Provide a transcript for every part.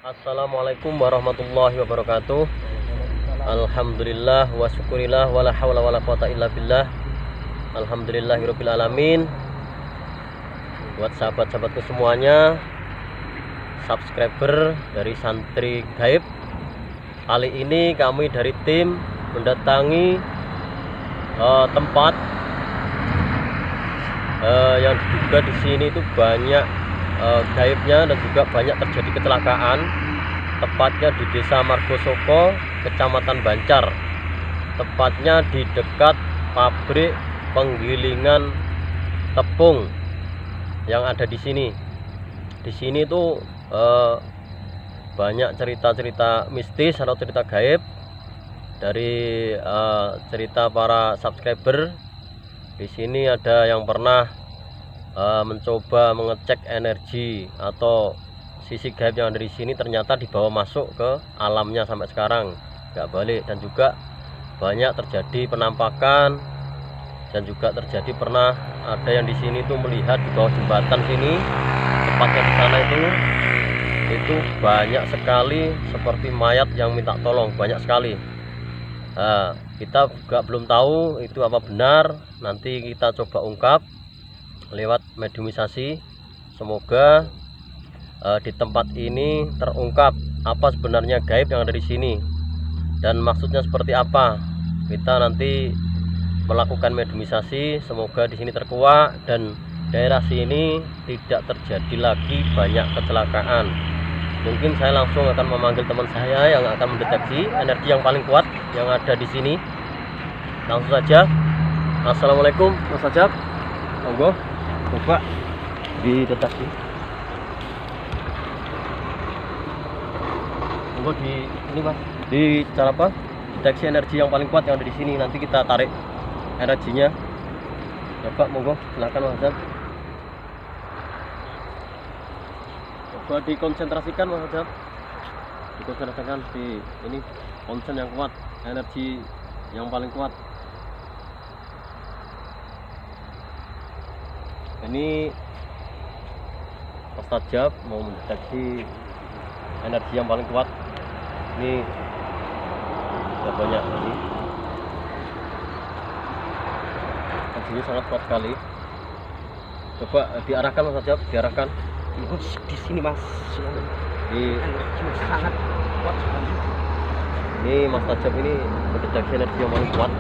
Assalamualaikum warahmatullahi wabarakatuh. Alhamdulillah wa syukurillah wa la hawla wa la quwata illa billah. Alhamdulillahirabbil alamin. Buat sahabat-sahabatku semuanya, subscriber dari Santri Gaib. Kali ini kami dari tim mendatangi tempat yang diduga di sini itu banyak gaibnya dan juga banyak terjadi kecelakaan, tepatnya di Desa Margosoko, Kecamatan Bancar, tepatnya di dekat pabrik penggilingan tepung yang ada di sini. Di sini tuh banyak cerita-cerita mistis atau cerita gaib dari cerita para subscriber. Di sini ada yang pernah mencoba mengecek energi atau sisi gaib yang ada di sini, ternyata dibawa masuk ke alamnya sampai sekarang nggak balik. Dan juga banyak terjadi penampakan, dan juga terjadi pernah ada yang di sini tuh melihat di bawah jembatan sini, tepatnya di sana itu banyak sekali seperti mayat yang minta tolong, banyak sekali. Kita juga belum tahu itu apa benar, nanti kita coba ungkap lewat mediumisasi. Semoga di tempat ini terungkap apa sebenarnya gaib yang ada di sini dan maksudnya seperti apa. Kita nanti melakukan mediumisasi, semoga di sini terkuak dan daerah sini tidak terjadi lagi banyak kecelakaan. Mungkin saya langsung akan memanggil teman saya yang akan mendeteksi energi yang paling kuat yang ada di sini. Langsung saja. Assalamualaikum Mas Ajab. Monggo coba dideteksi. Monggo di ini Mas, di cara apa? Deteksi energi yang paling kuat yang ada di sini. Nanti kita tarik energinya. Coba monggo, silakan Mas Ajab. Coba dikonsentrasikan Mas Ajab. Dikonsentrasikan di ini, konsen yang kuat, energi yang paling kuat. Ini Mas Ajab mau mendeteksi energi yang paling kuat. Ini sudah banyak ini. Energinya sangat kuat sekali. Coba diarahkan Mas Ajab, diarahkan. Di sini Mas, Di sangat kuat sekali. ini Mas Ajab ini mendeteksi energi yang paling kuat,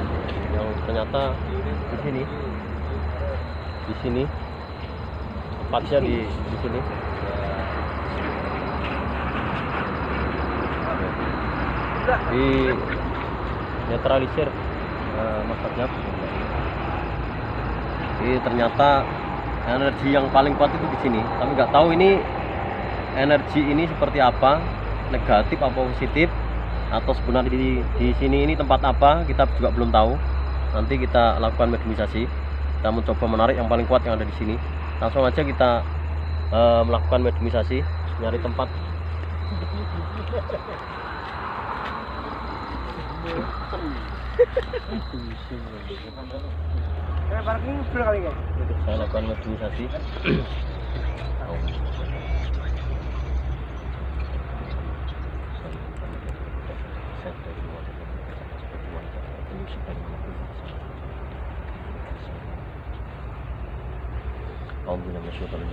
yang ternyata di sini. Di sini. Tepatnya di sini. Di netralisir Mas Ajab. Jadi ternyata energi yang paling kuat itu di sini. Kami nggak tahu ini energi ini seperti apa, negatif apa positif, atau sebenarnya di sini ini tempat apa, kita juga belum tahu. Nanti kita lakukan mediumisasi. Kita mencoba menarik yang paling kuat yang ada di sini. Langsung aja kita melakukan mediumisasi, nyari tempat. Saya lakukan mediumisasi.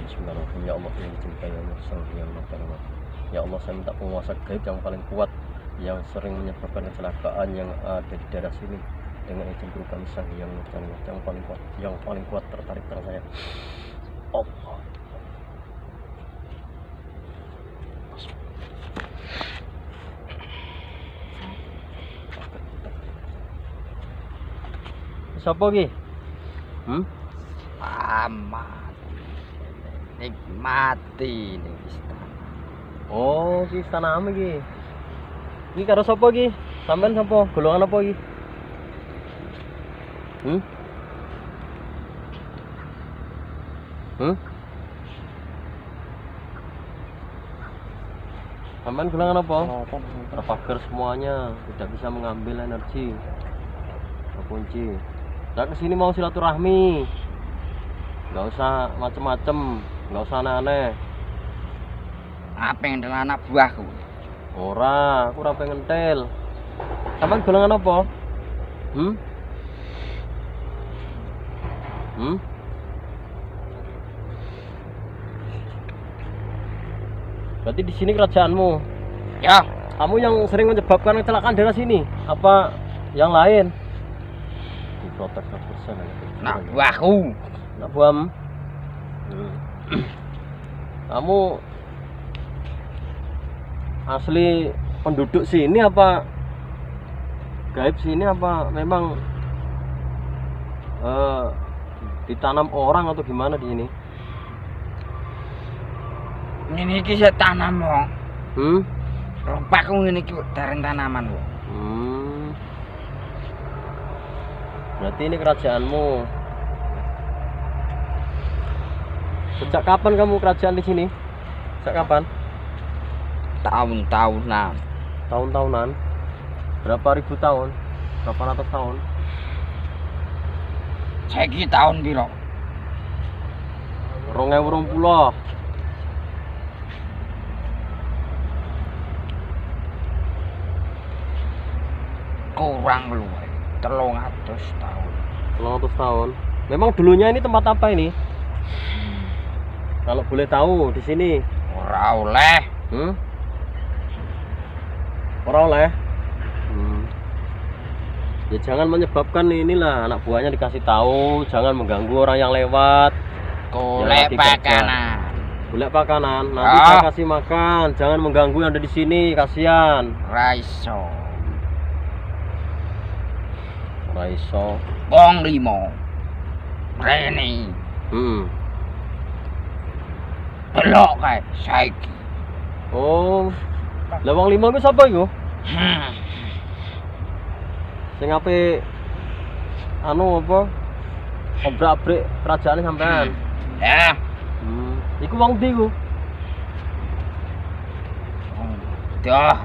Bismillahirrahmanirrahim. Ya Allah, yang dicintai ya Allah, saya minta penguasa gaib yang paling kuat yang sering menyebabkan kecelakaan yang ada di daerah sini, dengan izin guru kami Sang Hyang yang paling kuat tertarik dengan saya. Allah. Siapa lagi? Amat nikmati ning istana. Oh, ki istana ame ki. Iki karo sapa ki? Sampeyan sapa? Golongan apa ki? Sampeyan golongan apa? Terpagar semuanya, tidak bisa mengambil energi. Kunci. Saya kesini mau silaturahmi, nggak usah macem-macem, nggak usah aneh-aneh. Apa yang dengan anak buahku? Ora, aku ora pengen ngentil. Sampeyan golongan apa? Hmm? Hmm? Berarti di sini kerajaanmu. Ya, Kamu yang sering menyebabkan kecelakaan daerah sini? Apa yang lain? Diprotek 100% aja. nak buahku. Nak buam. Kamu asli penduduk sini apa gaib sini apa memang ditanam orang atau gimana di sini? Ini kisah tanam wong. Hmm? Rompakku ngene iki dereng tanaman wong. Berarti ini kerajaanmu. Sejak kapan kamu kerajaan di sini? Sejak kapan? Tahun-tahunan. Tahun-tahunan. Berapa ribu tahun? Berapa ratus tahun? Saiki tahun piro? 2020. Kurang luwe. 300 tahun. 300 tahun. Memang dulunya ini tempat apa ini? Kalau boleh tahu di sini. Ora oleh. Ora oleh. Ya jangan menyebabkan inilah anak buahnya dikasih tahu, jangan mengganggu orang yang lewat. Golek pakanan. Golek pakanan. Nanti saya kasih makan, jangan mengganggu yang ada di sini, kasihan. Ra iso. Ora iso. Wong limo. Rene. Delok kae saiki. Oh. Lah wong limo ku sapa iku? Sing ape anu apa? Obrak-abrik kerajaan sampean. Ya. Iku wong ndi ku? Dah.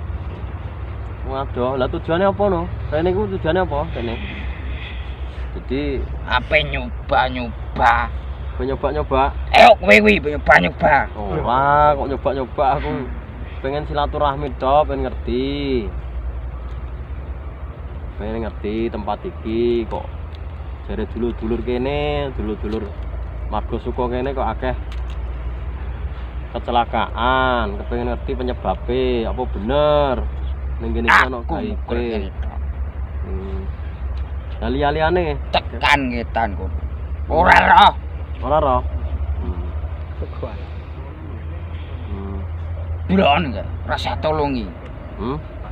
Waduh, lah tujuannya apa no? Rene iku tujuannya apa? Rene. Jadi Apa nyoba-nyoba? nyoba-nyoba. Kowe kuwi nyoba-nyoba. Wah, kok nyoba-nyoba aku pengen silaturahmi dok, pengen ngerti. Pengen ngerti tempat iki kok jare dulur-dulur kene, dulur-dulur Margo Suko kene kok akeh kecelakaan, kepengen ngerti penyebabnya, apa bener ning kene ono gaibe. Lah liya-liyane Tekan ngetan kono. Ora roh. ora roh. Bulan enggak? Rasa tolongi.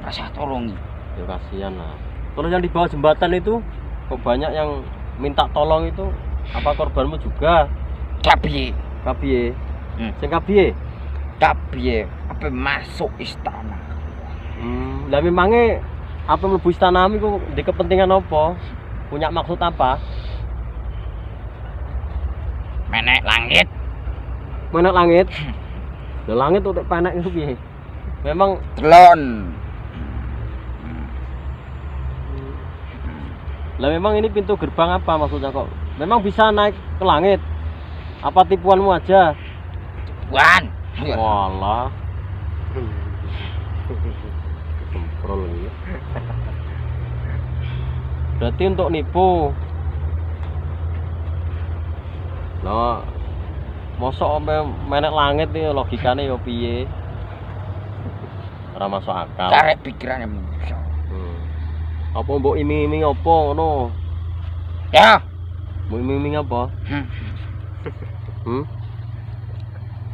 Rasa tolongi. Ya kasihan lah. Terus yang di bawah jembatan itu kok banyak yang minta tolong itu, apa korbanmu juga? Kapiye? Kapiye? Sing kapiye? Kapiye? Apa masuk istana? Lah memangnya apa mlebu istana iku di kepentingan apa? Punya maksud apa? Menek langit. Menek langit. Lah langit untuk penek itu piye? Memang Telon. Lah memang ini pintu gerbang apa maksudnya kok? Memang bisa naik ke langit? Apa tipuanmu aja? Tipuan. Walah. Semprol ini. Berarti untuk nipu. Lah mosok sampai menek langit nih logikane yo piye? Ora masuk akal. Karek pikirane manusia. Apa mbok iming-iming apa ngono? Ya. Mbok iming-iming apa?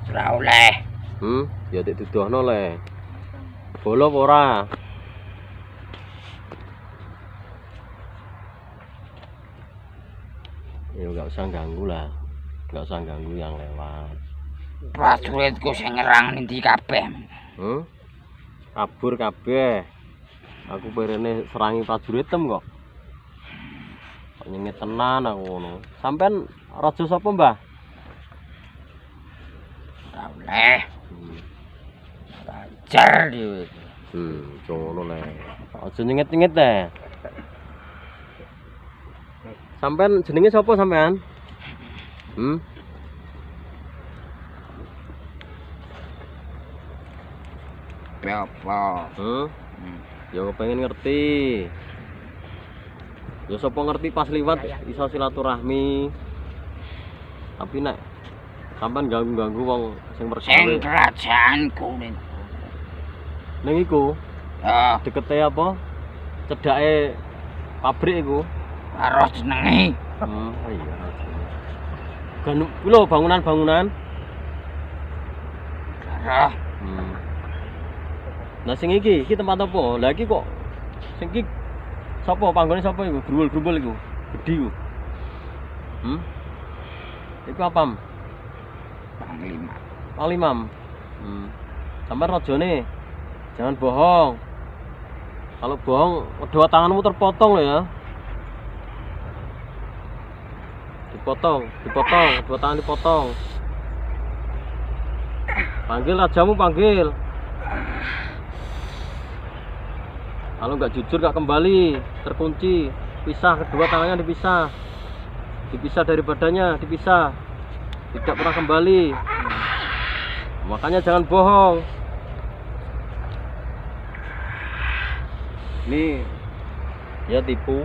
Ora oleh. Ya tek duduhno le. Bolo apa ora? Ya enggak usah ganggu lah. Enggak usah ganggu yang lewat. Prajuritku sing nyerang ndi kabeh. Kabur kabeh. Aku perene serangi prajuritem kok. Kok nyengit tenan aku ngono. Sampean raja sapa, Mbah? Ora oleh. Rajar dhewe. Ngono le. Aja nyengit-nyengit teh. Sampean jenenge sapa sampean? kabeh apa. Ya pengen ngerti. Ya sapa ngerti pas liwat iso silaturahmi. Tapi nek sampean ganggu-ganggu wong sing mergawe. Sing kerajaanku Ning iku ya dekete apa? Cedake pabrik iku. karo jenenge. Iya. Kan lho bangunan-bangunan. Karo Nah sing iki tempat apa? Lah iki kok sing iki sapa panggone sapa iku? Grumbul-grumbul iku. Gedhi iku. Iku apa? Panglima. Panglima. Sampeyan rajane jangan bohong. Kalau bohong, kedua tanganmu terpotong loh ya. Dipotong, dua tangan dipotong. Panggil rajamu, panggil. Kalau nggak jujur nggak kembali, terkunci, pisah, kedua tangannya dipisah, dipisah dari badannya, dipisah, tidak pernah kembali. Makanya jangan bohong. Ini ya tipu,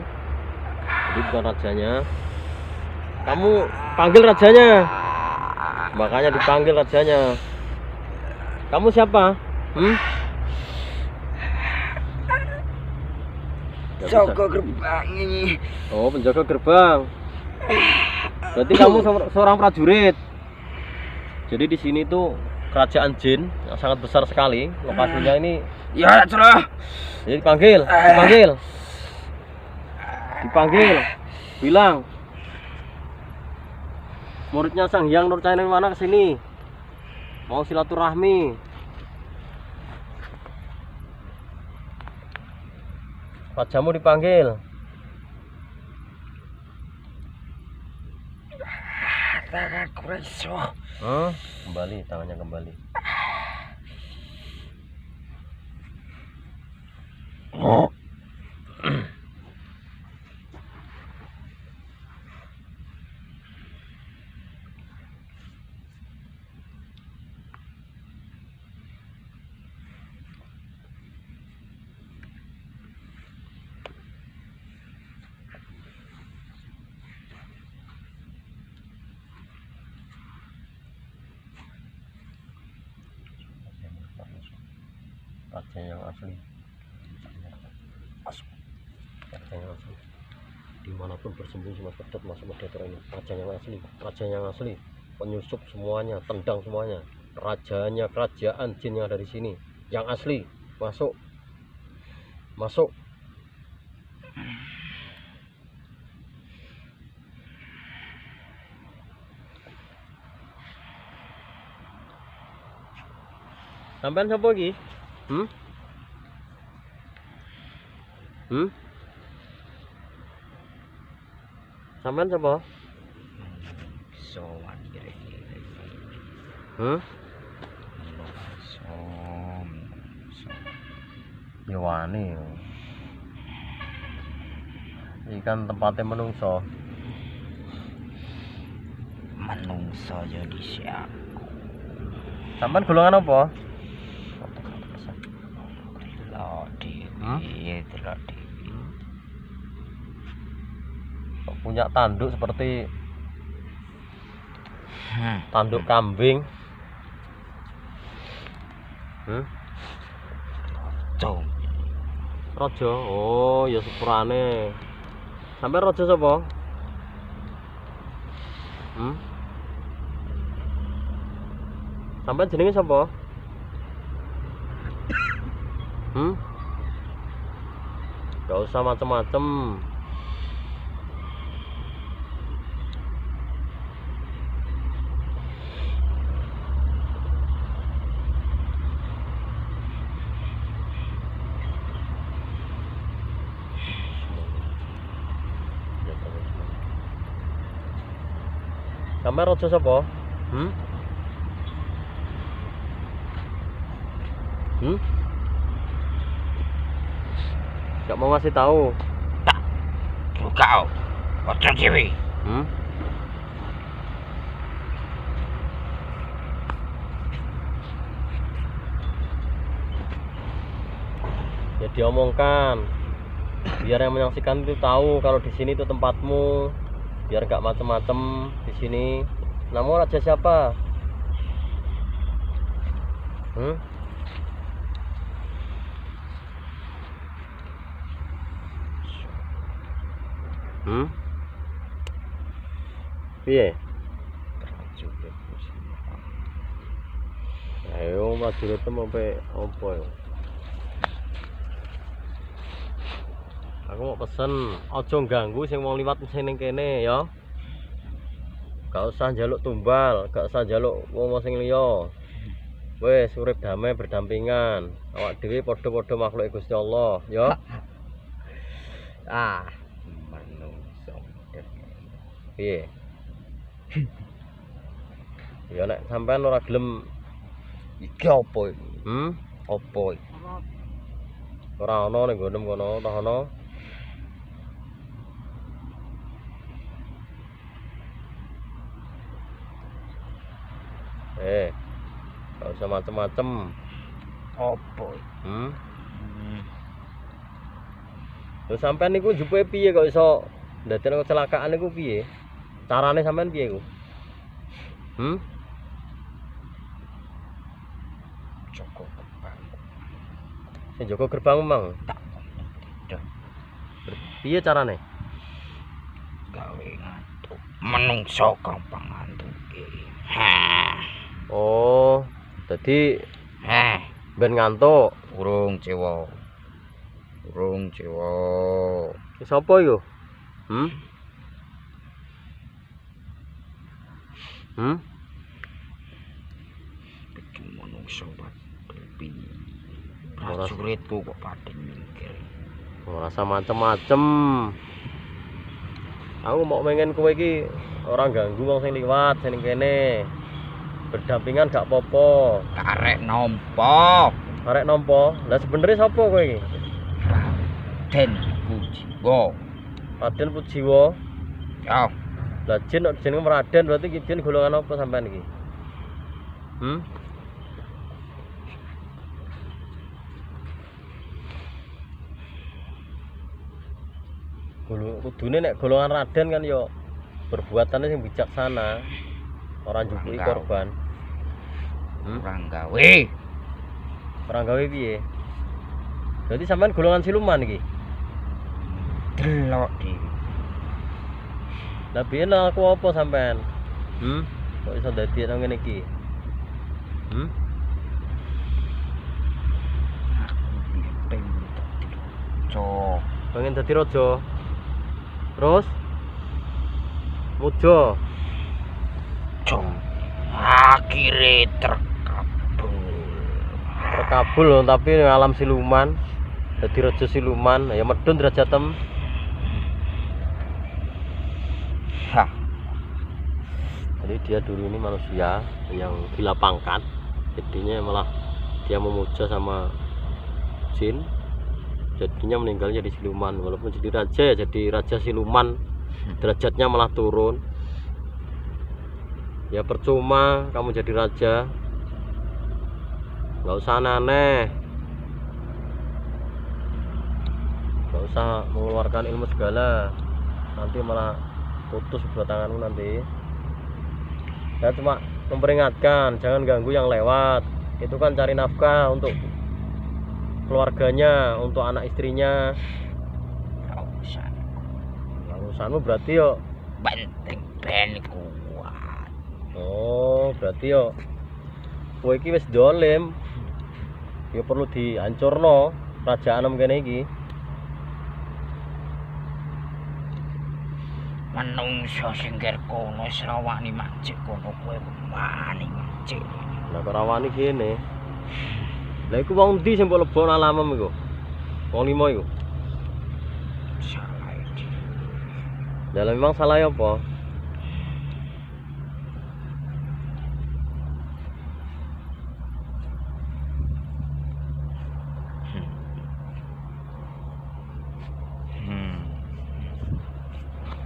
jadi bukan rajanya. Kamu panggil rajanya, makanya dipanggil rajanya. Kamu siapa? Jaga gerbang ini. Oh, penjaga gerbang. Berarti kamu seorang prajurit. Jadi di sini tuh kerajaan jin yang sangat besar sekali. Lokasinya ini. Ya, sudah. Jadi dipanggil. Bilang. Muridnya Sang Hyang Nurcaina mana kesini? Mau silaturahmi. Rajamu dipanggil. Tanganku iso. Kembali, tangannya kembali. Raja yang asli. Raja yang asli. Dimanapun bersembunyi Mas Pedot masuk Medatara ini. Raja yang asli. Penyusup semuanya, tendang semuanya. Rajanya kerajaan jin yang ada di sini. Yang asli, masuk. Sampean sapa iki? Sampean sapa? Sowan kira-kira. Ya wani. Iki kan tempatnya menungso. Menungso ya disiap. Sampean golongan apa? Delok dewi. Punya tanduk seperti tanduk kambing. Raja. Oh, ya sepurane. Sampai raja sapa? Sampai jenenge sapa? Gak usah macem-macem. Sampai raja sapa? Gak mau ngasih tahu. Tak. Buka. Ojo dewi. Ya diomongkan. Biar yang menyaksikan itu tahu kalau di sini itu tempatmu. Biar nggak macem-macem di sini. Namun raja siapa? Hmm? Hmm? Piye? Ayo prajurit sampai apa ya? Aku mau pesen, ojo ganggu sing mau liwat sing kene ya. Gak usah njaluk tumbal, gak usah njaluk wong sing liya. Wes urip damai berdampingan. Awak dhewe padha-padha makhluk Gusti Allah, ya. Ah, manungsa. Piye? Ya nek sampean ora gelem Iki apa iki? Apa iki? Ora ana ning nggonem kono, ta ana. Gak usah macem-macem. Apa iki? Lho sampean niku jupuke piye kok iso ndadekno kecelakaan niku piye? Carane sampean piye iku? Joko gerbang. Sing jaga gerbang mang. Piye carane? Gawe ngantuk. Menungso gampang ngantuk. Oh, dadi ben ngantuk. Urung cewa. Ki sapa iku? Iki menungso piye? Prajuritku kok pating minggir. Ora usah macem-macem. Aku mau pengen kowe iki ora ganggu wong sing liwat sing kene. Berdampingan gak apa-apa. Karek nampa. Arek nampa. Lah sebenere sapa kowe iki? Raden Pujiwo. Raden Pujiwo. Ya, Lah jin kok jenenge Raden berarti iki jin golongan apa sampean iki? Kudune nek golongan Raden kan yo perbuatannya sing bijaksana. Ora njupuki korban. kurang gawe. Ora gawe piye? Berarti sampean golongan siluman iki. Delok dhewe. Lah biyen aku apa sampean? Kok iso dadi nang ngene iki? Pengen dadi raja. Terus mujo. Akhire Terkabul loh, tapi alam siluman. Dadi raja siluman, ya medun derajatem. Jadi dia dulu ini manusia yang gila pangkat, jadinya malah dia memuja sama jin, jadinya meninggal jadi siluman. Walaupun jadi raja, jadi raja siluman, derajatnya malah turun. Ya percuma kamu jadi raja, nggak usah aneh-aneh, nggak usah mengeluarkan ilmu segala, nanti malah putus kedua tanganmu nanti. Saya cuma memperingatkan, jangan ganggu yang lewat. Itu kan cari nafkah untuk keluarganya, untuk anak istrinya. Urusanmu berarti yo benteng ben kuat. Oh, berarti yo kowe iki wis dolim. Ya perlu dihancurno kerajaan kene iki. Menungso sing ger kono wis rawani mancik kono kowe wani mancik. Lah kok rawani kene. Lah iku wong ndi sing mbok lebokno alamem iku? Wong limo iku. Salah iki. Lah memang salah apa?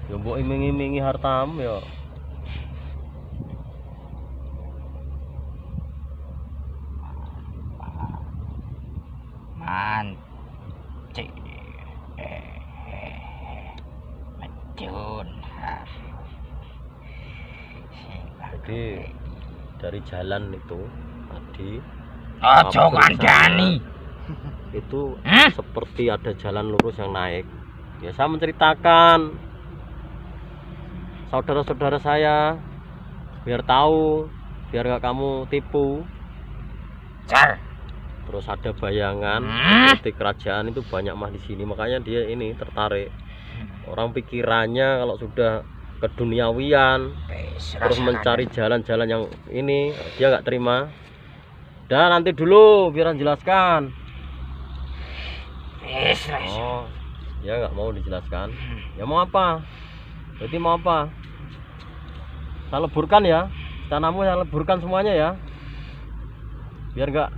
Ya mbok iming-imingi hartamu ya. Man, Jadi dari jalan itu tadi Ojo kandhani. itu seperti ada jalan lurus yang naik. Ya saya menceritakan saudara-saudara saya biar tahu, biar nggak kamu tipu. Jar. Terus ada bayangan seperti kerajaan itu banyak mah di sini, makanya dia ini tertarik. Orang pikirannya kalau sudah keduniawian terus mencari jalan-jalan yang ini dia nggak terima. Dan nanti dulu biar jelaskan. Oh, dia nggak mau dijelaskan. Ya mau apa? Berarti mau apa? Saya leburkan ya, tanamu saya leburkan semuanya ya, biar nggak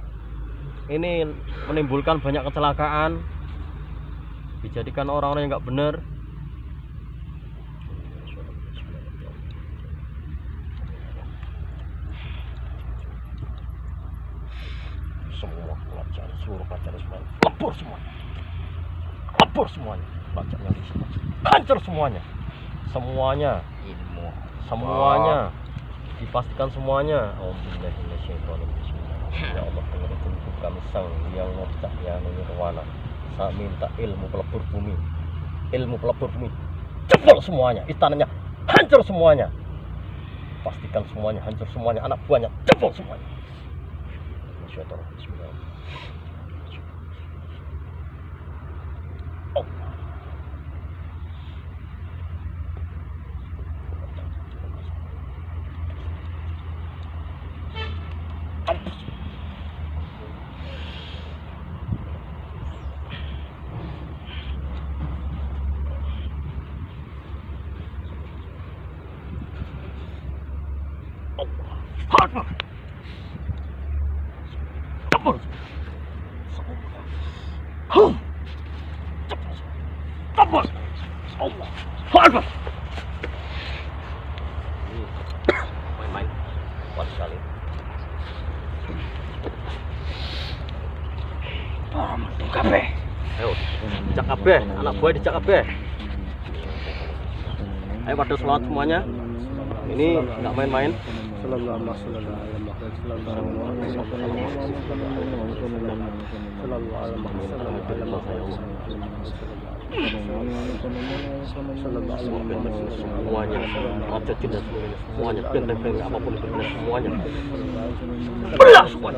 ini menimbulkan banyak kecelakaan, dijadikan orang-orang yang nggak benar. Semua pelajar, seluruh pelajar semuanya lebur semuanya, lebur semuanya, pelajarnya di sini hancur semuanya, semuanya semuanya dipastikan semuanya. Ya Allah, pengertian kami sang yang cahaya nirwana. Saya minta ilmu pelebur bumi, jebol semuanya, istananya hancur semuanya, pastikan semuanya hancur semuanya, anak buahnya jebol semuanya. Bismillah. Main-main kuat sekali. Kabeh. Ayo, dicak kabeh, anak buah dicak kabeh. Ayo pada sholat semuanya. Ini nggak main-main. Semuanya, raja jin dan semuanya, benteng-benteng apapun itu semuanya. Belah semuanya.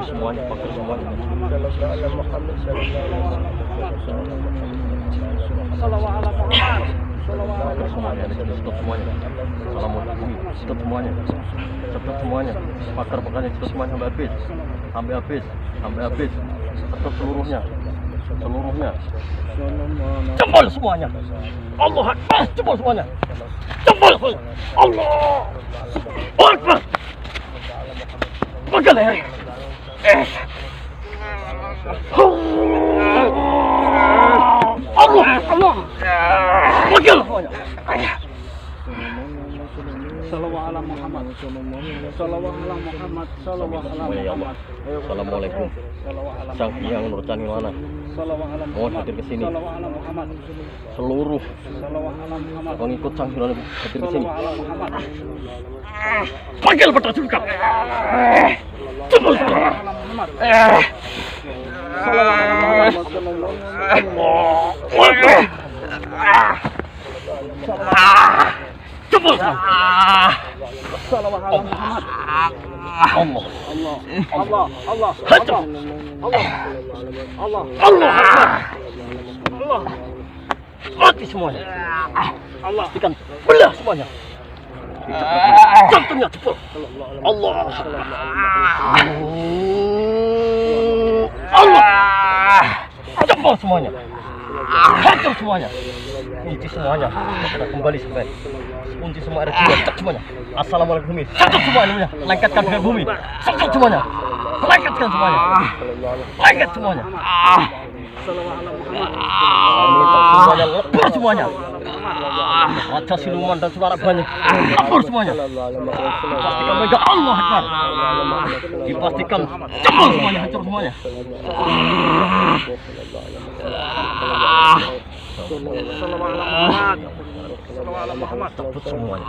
Semuanya pakai semuanya. Semuanya, stop semuanya. Assalamualaikum, stop semuanya. Stop semuanya. Pakar-pakarnya stop semuanya sampai habis. Sampai habis. Sampai habis. Stop seluruhnya. Seluruhnya. Jebol semuanya. Allah Akbar, jebol semuanya. Jebol semuanya. Allah Akbar. Pegang leher. Allah, Allah. Pegang semuanya. Salawat ala Muhammad. Salawat ala Muhammad. Salawat ala Muhammad. Assalamualaikum. Sang Hyang Nurjani mana? Salawat ala Mohon Muhammad. hadir ke sini. Salawat ala Muhammad. Seluruh Salawat ala Muhammad. pengikut Sang Hyang hadir ke sini. Salawat ala Muhammad. Panggil bertajukan. Jebol semuanya. Salawat ala Muhammad. Jebol. Salawat ala Muhammad. Allah. Allah. Allah. Allah. Hancur. Allah. Allah. Allah. Allah. Mati semuanya. Allah. Ikan belah semuanya. Jantungnya jebol. Allah. Allah. Jebol semuanya. Hancur semuanya. Kunci semuanya. Kita kembali sampai. Kunci semua ada jiwa. Cek semuanya. Assalamualaikum. Cek semuanya. Lengketkan dengan bumi. Cek semuanya. Lengketkan semuanya. Lengket semuanya. Salawat ala Muhammad. Semuanya lebur semuanya. Raja siluman dan suara banyak. Kabur semuanya. Dipastikan mega Allah Akbar. Dipastikan jebol semuanya, hancur semuanya. Takut semuanya.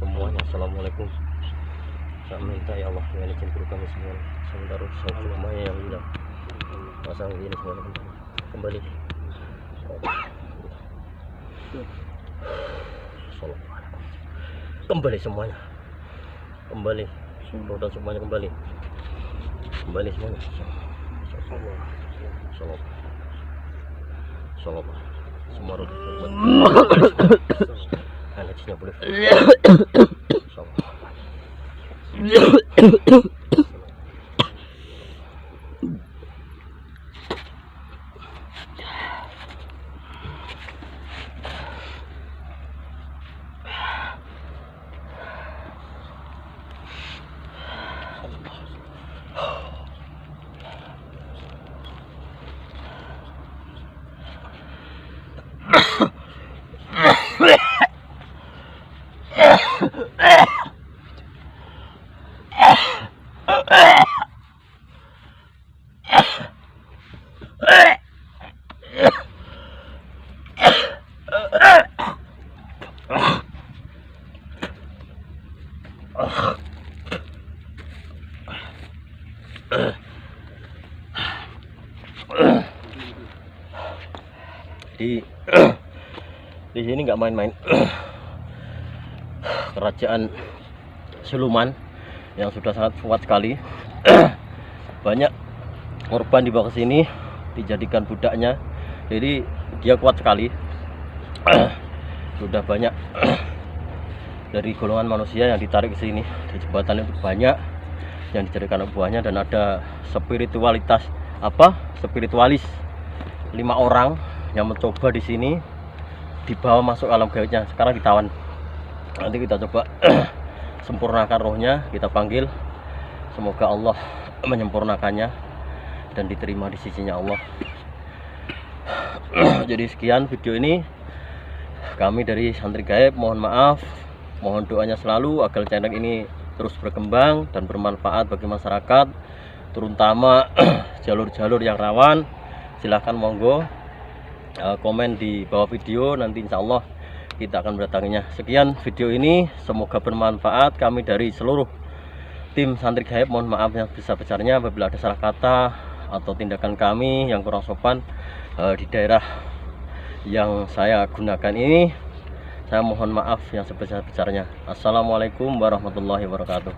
Semuanya. Assalamualaikum. Saya minta ya Allah dengan izin guru kami semua, sementara semuanya yang hilang pasang ini semua kembali. Kembali semuanya, kembali roda semuanya kembali semuanya. Salam semua roda anaknya boleh. Di sini nggak main-main. Kerajaan siluman yang sudah sangat kuat sekali. Banyak korban dibawa ke sini dijadikan budaknya. Jadi dia kuat sekali. Sudah banyak dari golongan manusia yang ditarik ke sini. Di jembatan itu banyak yang dijadikan buahnya, dan ada spiritualis 5 orang yang mencoba di sini dibawa masuk alam gaibnya. Sekarang ditawan. Nanti kita coba sempurnakan rohnya, kita panggil. Semoga Allah menyempurnakannya dan diterima di sisinya Allah. Jadi sekian video ini. Kami dari Santri Gaib mohon maaf, mohon doanya selalu agar channel ini terus berkembang dan bermanfaat bagi masyarakat, terutama jalur-jalur yang rawan. Silahkan monggo komen di bawah video, nanti insya Allah kita akan mendatanginya. Sekian video ini, semoga bermanfaat. Kami dari seluruh tim Santri Gaib mohon maaf yang besar-besarnya apabila ada salah kata atau tindakan kami yang kurang sopan di daerah yang saya gunakan ini. Saya mohon maaf yang sebesar-besarnya. Assalamualaikum warahmatullahi wabarakatuh.